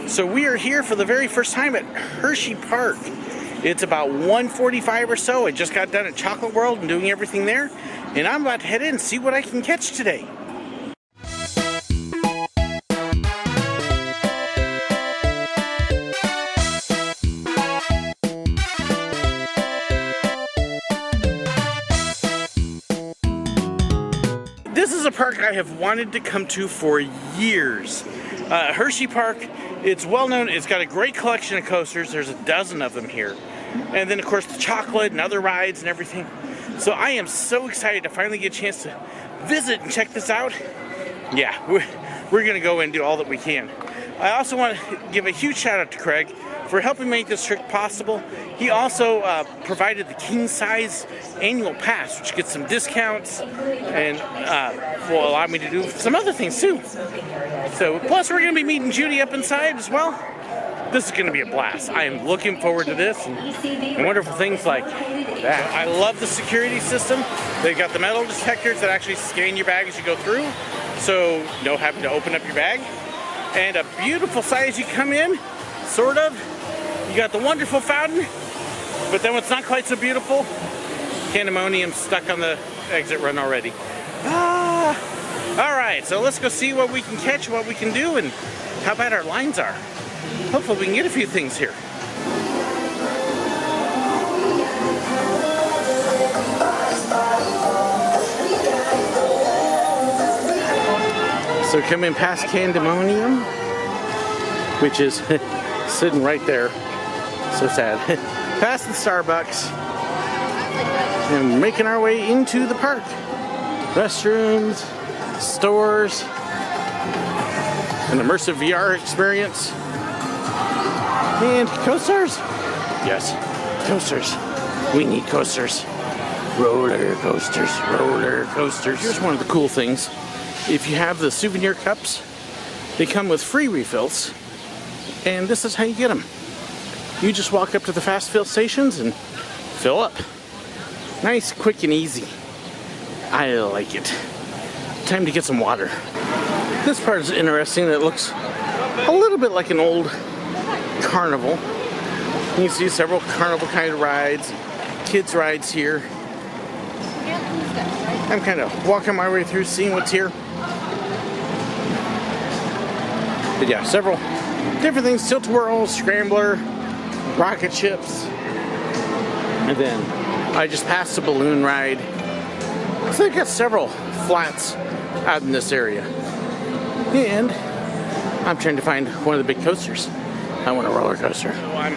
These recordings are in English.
So we are here for the very first time at Hershey Park. It's about 1:45 or so. I just got done at Chocolate World and doing everything there. And I'm about to head in and see what I can catch today. This is a park I have wanted to come to for years. Hershey Park, it's well known, it's got a great collection of coasters. There's a dozen of them here. And then of course the chocolate and other rides and everything. So I am so excited to finally get a chance to visit and check this out. Yeah, we're gonna go and do all that we can. I also want to give a huge shout out to Craig for helping make this trip possible. He also provided the king size annual pass, which gets some discounts and will allow me to do some other things too. So plus we're going to be meeting Judy up inside as well. This is going to be a blast. I am looking forward to this and wonderful things like that. I love the security system. They've got the metal detectors that actually scan your bag as you go through, so no having to open up your bag. And a beautiful sight as you come in, sort of. You got the wonderful fountain, but then what's not quite so beautiful, Candymonium stuck on the exit run already. Alright, so let's go see what we can catch, what we can do, and how bad our lines are. Hopefully we can get a few things here. So coming past Candymonium, which is sitting right there. So sad. Past the Starbucks and making our way into the park. Restrooms, stores, an immersive VR experience, and coasters. Yes, coasters. We need coasters. Roller coasters, roller coasters. Here's one of the cool things. If you have the souvenir cups, they come with free refills, and this is how you get them. You just walk up to the fast fill stations and fill up. Nice, quick, and easy. I like it. Time to get some water. This part is interesting. It looks a little bit like an old carnival. You can see several carnival kind of rides, kids rides here. I'm kind of walking my way through, seeing what's here. But yeah, several different things. Tilt-a-whirl, scrambler, rocket ships, and then I just passed a balloon ride. So they've got several flats out in this area, and I'm trying to find one of the big coasters. I want a roller coaster. So I'm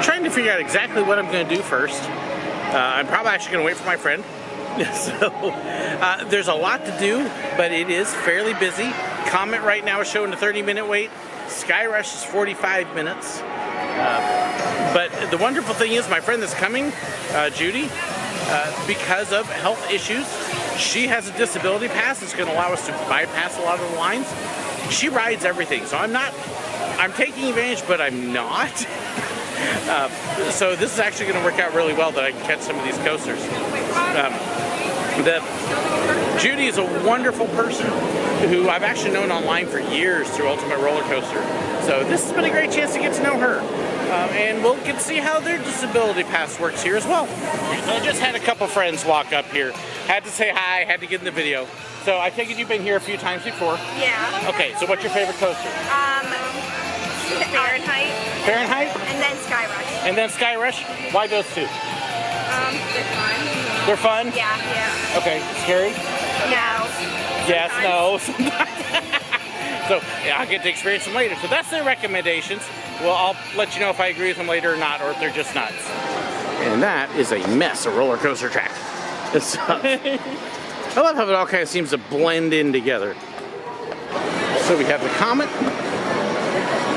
trying to figure out exactly what I'm going to do first. I'm probably actually going to wait for my friend. So there's a lot to do, but it is fairly busy. Comet right now is showing a 30-minute wait. Skyrush is 45 minutes. But the wonderful thing is my friend that's coming, Judy, because of health issues, she has a disability pass that's going to allow us to bypass a lot of the lines. She rides everything, so I'm taking advantage, but I'm not. So this is actually going to work out really well that I can catch some of these coasters. Judy is a wonderful person who I've actually known online for years through Ultimate Roller Coaster. So this has been a great chance to get to know her. And we'll get to see how their disability pass works here as well. So I just had a couple friends walk up here. Had to say hi, had to get in the video. So I take it you've been here a few times before? Yeah. Okay, so what's your favorite coaster? Fahrenheit. Fahrenheit? And then Skyrush. And then Skyrush? Why those two? They're fun. They're fun? Yeah. Okay, scary? No. Yes, no. So yeah, I'll get to experience them later. So that's their recommendations. Well, I'll let you know if I agree with them later or not, or if they're just nuts. And that is a mess, a roller coaster track. I love how it all kind of seems to blend in together. So we have the Comet.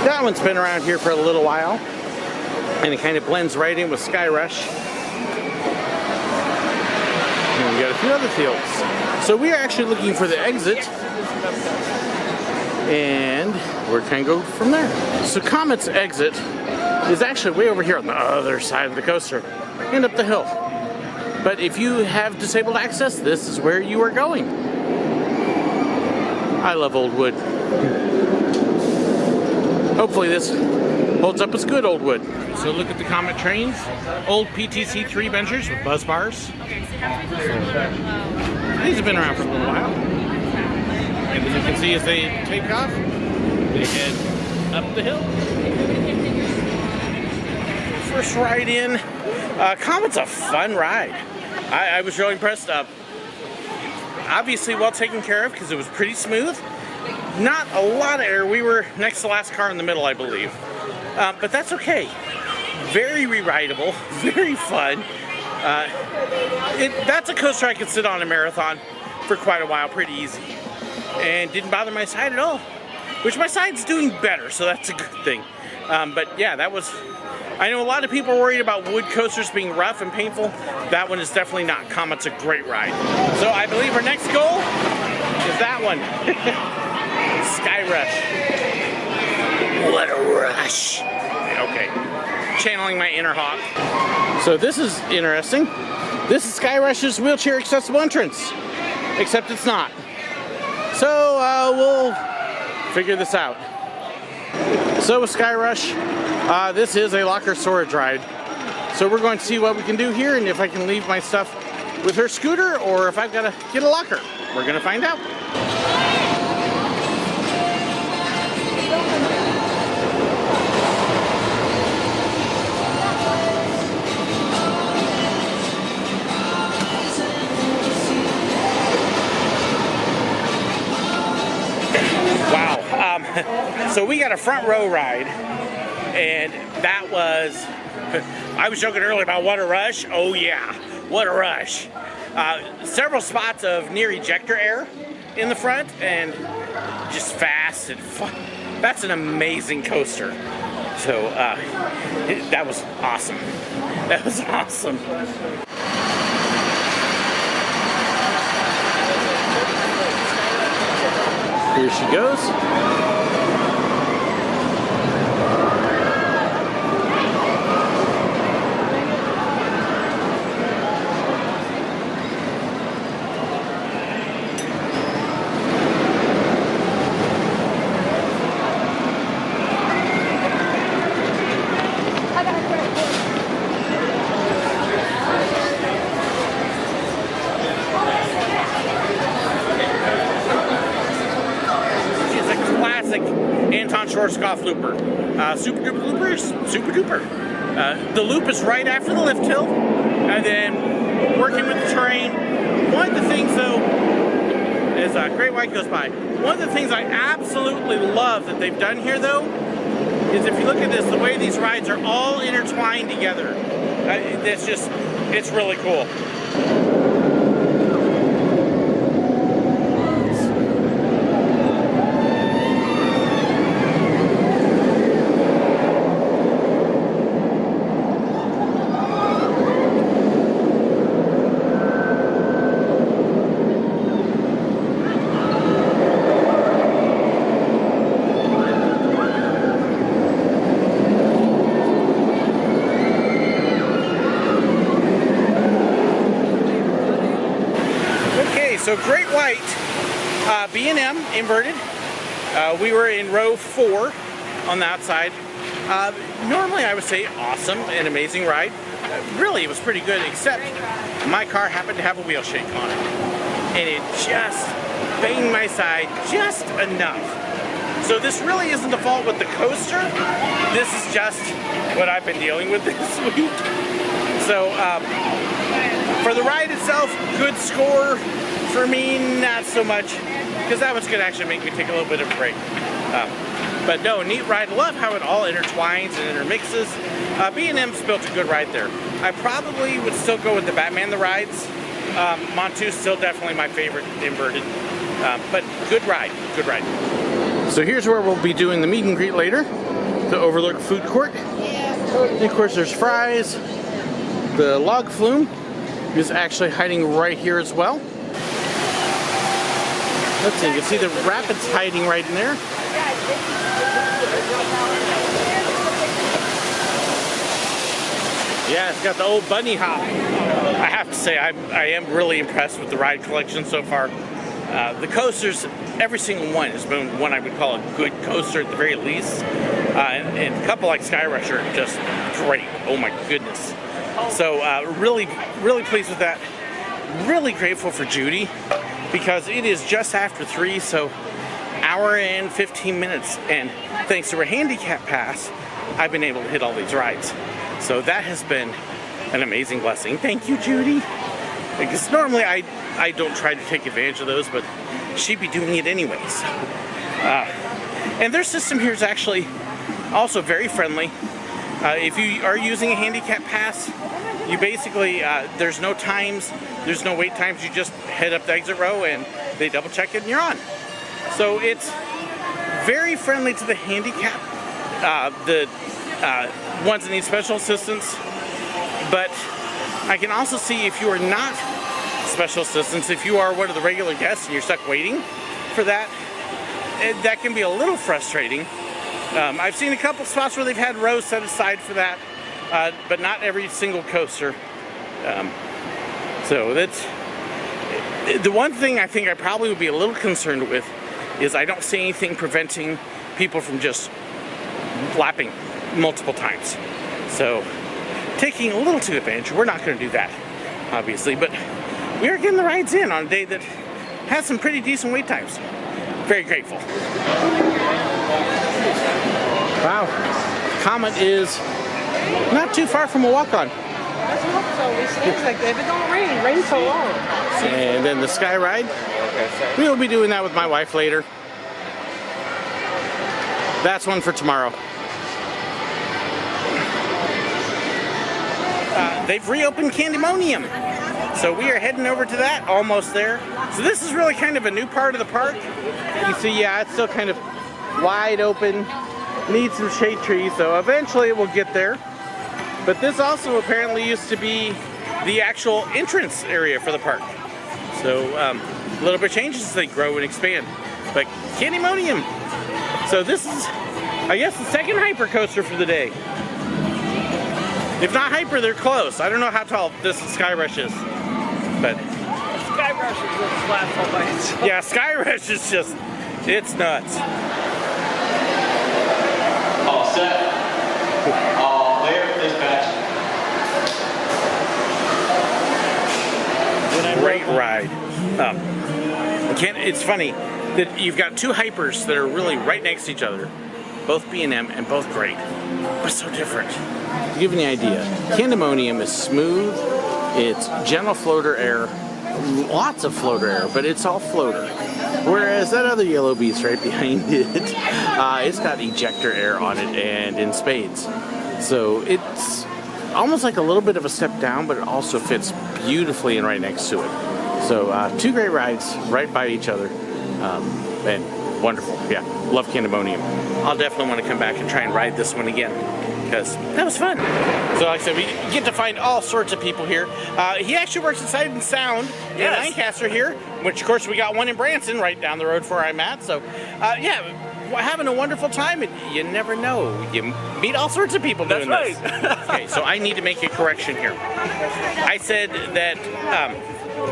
That one's been around here for a little while, and it kind of blends right in with Skyrush. And we got a few other fields. So we are actually looking for the exit, and we're kind of go from there. So Comet's exit is actually way over here on the other side of the coaster and up the hill. But if you have disabled access, this is where you are going. I love Old Wood. Hopefully this holds up as good old wood. So look at the Comet trains. Old PTC 3 benchers with buzz bars. These have been around for a little while. And as you can see, as they take off, they head up the hill. First ride in. Comet's a fun ride. I was really impressed. Obviously well taken care of because it was pretty smooth. Not a lot of air. We were next to the last car in the middle, I believe. But that's okay. Very re-rideable, very fun. That's a coaster I could sit on a marathon for quite a while, pretty easy. And didn't bother my side at all. Which my side's doing better, so that's a good thing. But yeah, that was... I know a lot of people are worried about wood coasters being rough and painful. That one is definitely not. Comet's a great ride. So I believe our next goal is that one. Skyrush. What a rush. Okay. Channeling my inner hawk. So this is interesting. This is Skyrush's wheelchair accessible entrance. Except it's not. So we'll figure this out. So with Skyrush, this is a locker storage ride. So we're going to see what we can do here and if I can leave my stuff with her scooter or if I've got to get a locker. We're going to find out. So we got a front row ride, and that was, I was joking earlier about what a rush. Oh yeah, what a rush. Several spots of near ejector air in the front, and just fast and fun. That's an amazing coaster. So that was awesome. That was awesome. Here she goes. Schwarzkopf looper. Super duper loopers, super duper. The loop is right after the lift hill, and then working with the terrain. One of the things though, as Great White goes by, one of the things I absolutely love that they've done here though, is if you look at this, the way these rides are all intertwined together. It's really cool. So Great White, B&M inverted. We were in row 4 on the outside. Normally I would say awesome and amazing ride. Really it was pretty good, except my car happened to have a wheel shake on it. And it just banged my side just enough. So this really isn't the fault with the coaster. This is just what I've been dealing with this week. So for the ride itself, good score. For me, not so much, because that one's going to actually make me take a little bit of a break. But no, neat ride. Love how it all intertwines and intermixes. B&M's built a good ride there. I probably would still go with the Batman the Rides. Montu's still definitely my favorite inverted. But good ride, good ride. So here's where we'll be doing the meet and greet later. The Overlook Food Court. And of course there's fries. The log flume is actually hiding right here as well. Let's see, you can see the rapids hiding right in there. Yeah, it's got the old bunny hop. I have to say, I am really impressed with the ride collection so far. The coasters every single one has been one I would call a good coaster at the very least. And a couple like Skyrush are just great. Oh my goodness. So really pleased with that. Really grateful for Judy because it is just after 3, so hour and 15 minutes. And thanks to her handicap pass, I've been able to hit all these rides. So that has been an amazing blessing. Thank you, Judy. Because normally I don't try to take advantage of those, but she'd be doing it anyways. And their system here is actually also very friendly. If you are using a handicap pass, you basically, there's no times, there's no wait times, you just head up the exit row and they double check it and you're on. So it's very friendly to the handicap, the ones that need special assistance, but I can also see if you are not special assistance, if you are one of the regular guests and you're stuck waiting for that, that can be a little frustrating. I've seen a couple spots where they've had rows set aside for that, but not every single coaster. So that's the one thing I think I probably would be a little concerned with is I don't see anything preventing people from just lapping multiple times. So taking a little too advantage, we're not going to do that, obviously, but we are getting the rides in on a day that has some pretty decent wait times. Very grateful. Wow, Comet is not too far from a walk-on. Let's hope so. It seems like if it don't rain so long. And then the Sky Ride, we'll be doing that with my wife later. That's one for tomorrow. They've reopened Candymonium, so we are heading over to that, almost there. So this is really kind of a new part of the park. You see, yeah, it's still kind of wide open, needs some shade trees, so eventually it will get there. But this also apparently used to be the actual entrance area for the park. So a little bit changes as they grow and expand. But Candymonium. So this is, I guess, the second hyper coaster for the day. If not hyper, they're close. I don't know how tall this Skyrush is, but Skyrush is really flat all by itself. yeah, Skyrush is just, it's nuts. All set. All clear. Dispatch. Great ride. It's funny that you've got two hypers that are really right next to each other, both B&M and both great, but so different. To give you an idea, Candymonium is smooth, it's gentle floater air, lots of floater air, but it's all floater. Whereas that other yellow beast right behind it, it's got ejector air on it and in spades. So it's almost like a little bit of a step down, but it also fits beautifully and right next to it. So two great rides right by each other, and wonderful. Yeah, love Candymonium. I'll definitely want to come back and try and ride this one again because that was fun. So like I said, we get to find all sorts of people here. He actually works in Sight and Sound in Lancaster here, which of course we got one in Branson right down the road where I'm at. So yeah, having a wonderful time, and you never know. You meet all sorts of people doing this. Okay, so I need to make a correction here. I said that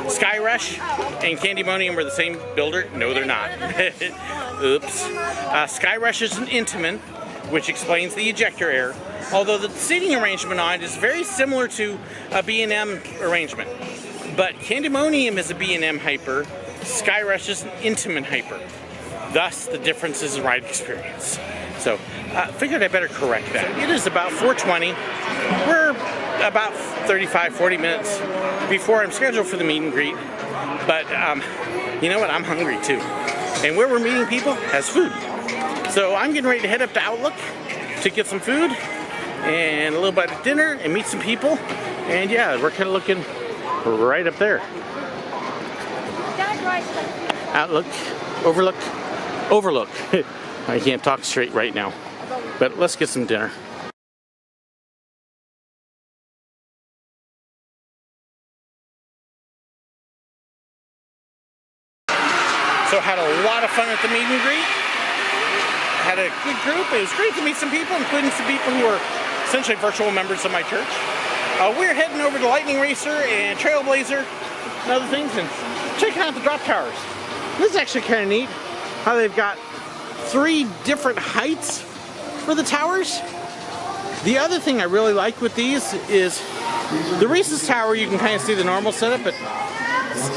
Skyrush and Candymonium were the same builder. No, they're not. Oops. Skyrush is an Intamin, which explains the ejector air, although the seating arrangement on it is very similar to a B&M arrangement. But Candymonium is a B&M hyper, Skyrush is an Intamin hyper. Thus, the differences in ride experience. So, figured I better correct that. So it is about 4:20. We're about 35-40 minutes before I'm scheduled for the meet and greet. But, you know what? I'm hungry too. And where we're meeting people has food. So I'm getting ready to head up to Outlook to get some food and a little bit of dinner and meet some people. And yeah, we're kind of looking right up there. Outlook, Overlook. I can't talk straight right now, but let's get some dinner. So had a lot of fun at the meet and greet. Had a good group. It was great to meet some people, including some people who are essentially virtual members of my church. We're heading over to Lightning Racer and Trailblazer and other things and checking out the drop towers. This is actually kind of neat. how they've got 3 different heights for the towers. The other thing I really like with these is the Reese's Tower, you can kind of see the normal setup, but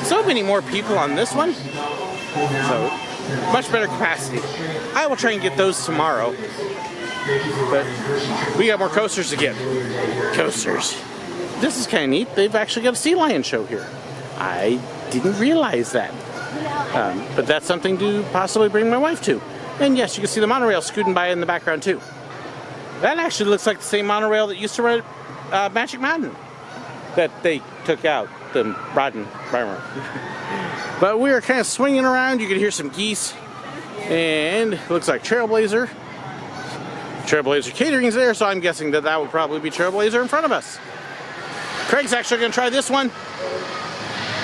so many more people on this one. So, much better capacity. I will try and get those tomorrow. But we got more coasters to get. Coasters. This is kind of neat. They've actually got a sea lion show here. I didn't realize that. But that's something to possibly bring my wife to. And yes, you can see the monorail scooting by in the background too. That actually looks like the same monorail that used to run Magic Mountain that they took out, the rotten farmer. But we are kind of swinging around. You can hear some geese, and it looks like Trailblazer. Trailblazer Catering's there, so I'm guessing that that will probably be Trailblazer in front of us. Craig's actually going to try this one.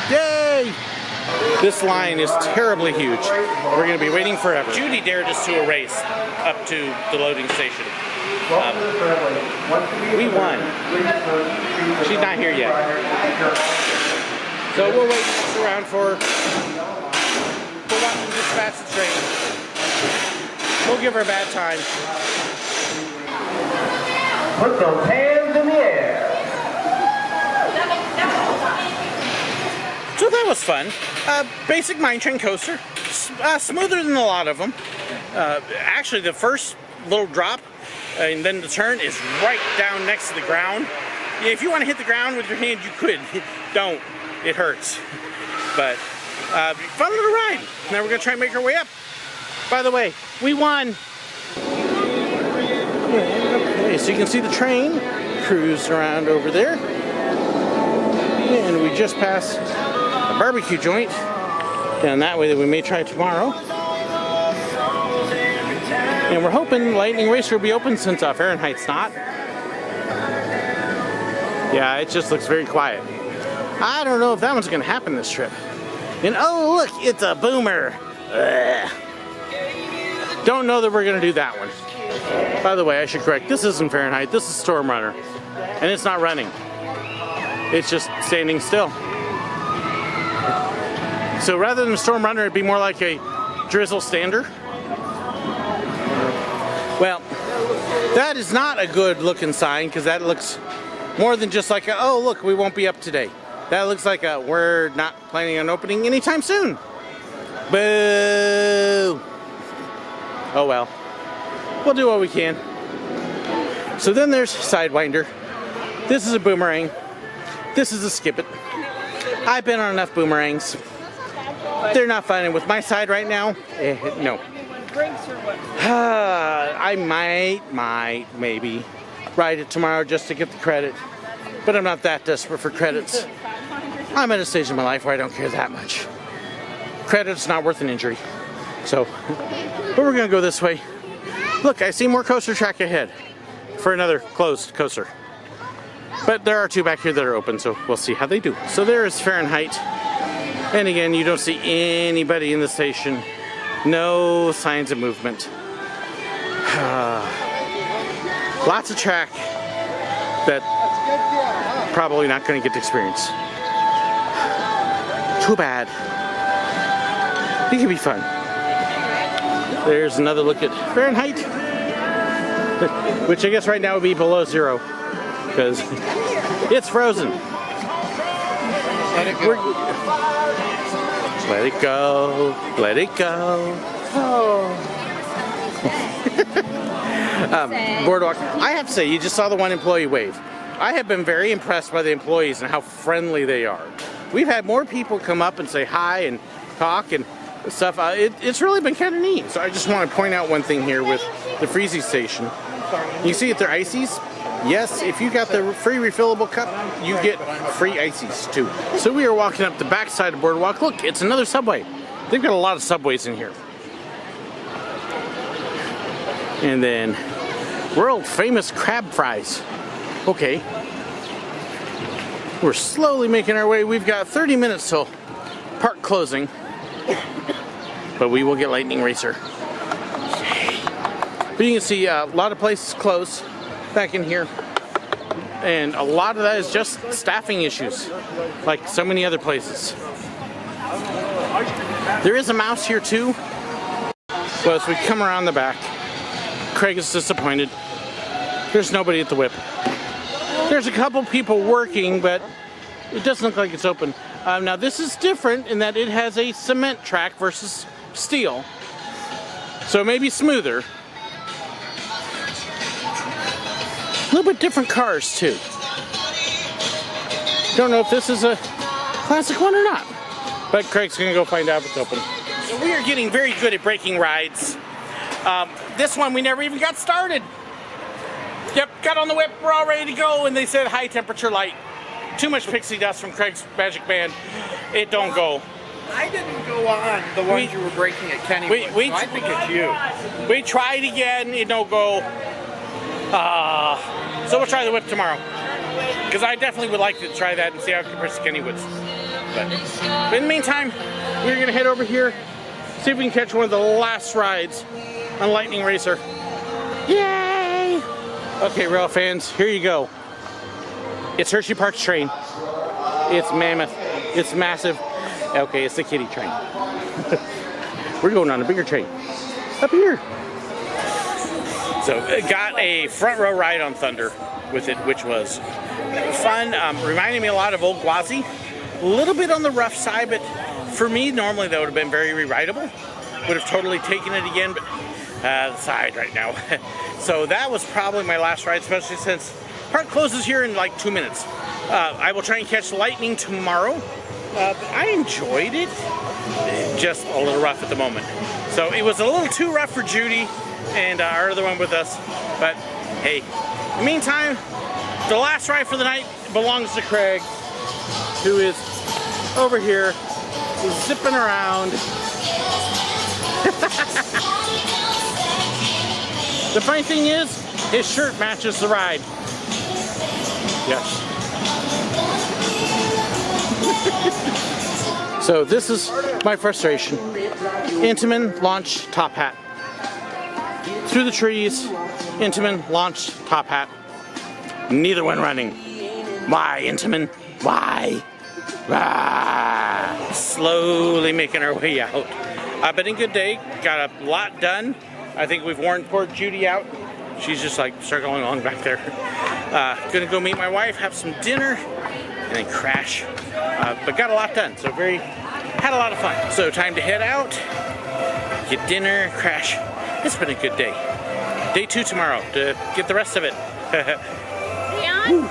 Yay! This line is terribly huge. We're going to be waiting forever. Judy dared us to a race up to the loading station. We won. She's not here yet. So we'll wait around for watching dispatch the train. We'll give her a bad time. Put those hands in the air. So that was fun. Basic mine train coaster. Smoother than a lot of them. Actually, the first little drop and then the turn is right down next to the ground. If you want to hit the ground with your hand, you could. Don't. It hurts. But fun little ride. Now we're going to try and make our way up. By the way, we won. Okay, so you can see the train cruise around over there. And we just passed a barbecue joint down that way that we may try tomorrow. And we're hoping Lightning Racer will be open since Fahrenheit's not. Yeah, it just looks very quiet. I don't know if that one's going to happen this trip. And oh look, it's a boomer. Ugh. Don't know that we're going to do that one. By the way, I should correct, this isn't Fahrenheit, this is Storm Runner. And it's not running. It's just standing still. So rather than a Storm Runner, it'd be more like a Drizzle Stander. Well, that is not a good looking sign, because that looks more than just like a, oh look, we won't be up today. That looks like a, we're not planning on opening anytime soon. Boo! Oh well. We'll do what we can. So then there's Sidewinder. This is a boomerang. This is a skip it. I've been on enough boomerangs. They're not fun. With my side right now, no. I might, maybe ride it tomorrow just to get the credit. But I'm not that desperate for credits. I'm at a stage in my life where I don't care that much. Credit's not worth an injury. So, but we're gonna go this way. Look, I see more coaster track ahead for another closed coaster. But there are 2 back here that are open, so we'll see how they do. So there is Fahrenheit. And again, you don't see anybody in the station. No signs of movement. Lots of track that probably not going to get to experience. Too bad. It could be fun. There's another look at Fahrenheit, which I guess right now would be below 0 because it's frozen. Let it go. Let it go. Let it go. Oh. Boardwalk. I have to say, you just saw the one employee wave. I have been very impressed by the employees and how friendly they are. We've had more people come up and say hi and talk and stuff. It's really been kind of neat. So I just want to point out one thing here with the Freezy Station. You see that they're ices? Yes, if you got the free refillable cup, you get free ices too. So we are walking up the back side of Boardwalk. Look, it's another Subway. They've got a lot of Subways in here. And then world famous crab fries. Okay. We're slowly making our way. We've got 30 minutes till park closing. But we will get Lightning Racer. But you can see a lot of places closed back in here. And a lot of that is just staffing issues, like so many other places. There is a mouse here too. Well, as we come around the back, Craig is disappointed. There's nobody at the whip. There's a couple people working, but it doesn't look like it's open. Now this is different in that it has a cement track versus steel. So it may be smoother. A little bit different cars too. Don't know if this is a classic one or not. But Craig's gonna go find out if it's open. So we are getting very good at breaking rides. This one we never even got started. Yep, got on the whip, we're all ready to go, and they said high temperature light. Too much pixie dust from Craig's magic band. It don't go. I didn't go on the ones you were breaking at Candymonium. So I think it's you. We tried again, it don't go. So we'll try the whip tomorrow. Because I definitely would like to try that and see how it compares to Kennywood's. But in the meantime, we're gonna head over here, see if we can catch one of the last rides on Lightning Racer. Yay! Okay, rail fans, here you go. It's Hershey Park's train. It's mammoth. It's massive. Okay, it's the kiddie train. We're going on a bigger train. Up here. So, got a front row ride on Thunder with it, which was fun. Reminded me a lot of Old Gwazi. A little bit on the rough side, but for me, normally that would have been very re-rideable. Would have totally taken it again, but the side right now. So that was probably my last ride, especially since park closes here in like 2 minutes. I will try and catch Lightning tomorrow. I enjoyed it. Just a little rough at the moment. So it was a little too rough for Judy and our other one with us. But hey, in the meantime, the last ride for the night belongs to Craig, who is over here zipping around. The funny thing is, his shirt matches the ride. Yes. So this is my frustration. Intamin launch top hat. Through the trees, Intamin launch top hat. Neither one running. Why, Intamin? Why? Ah. Slowly making our way out. But in good day, got a lot done. I think we've worn poor Judy out. She's just like circling along back there. Gonna go meet my wife, have some dinner, and then crash. But got a lot done, so had a lot of fun. So time to head out, get dinner, crash. It's been a good day. Day 2 tomorrow to get the rest of it. Leon?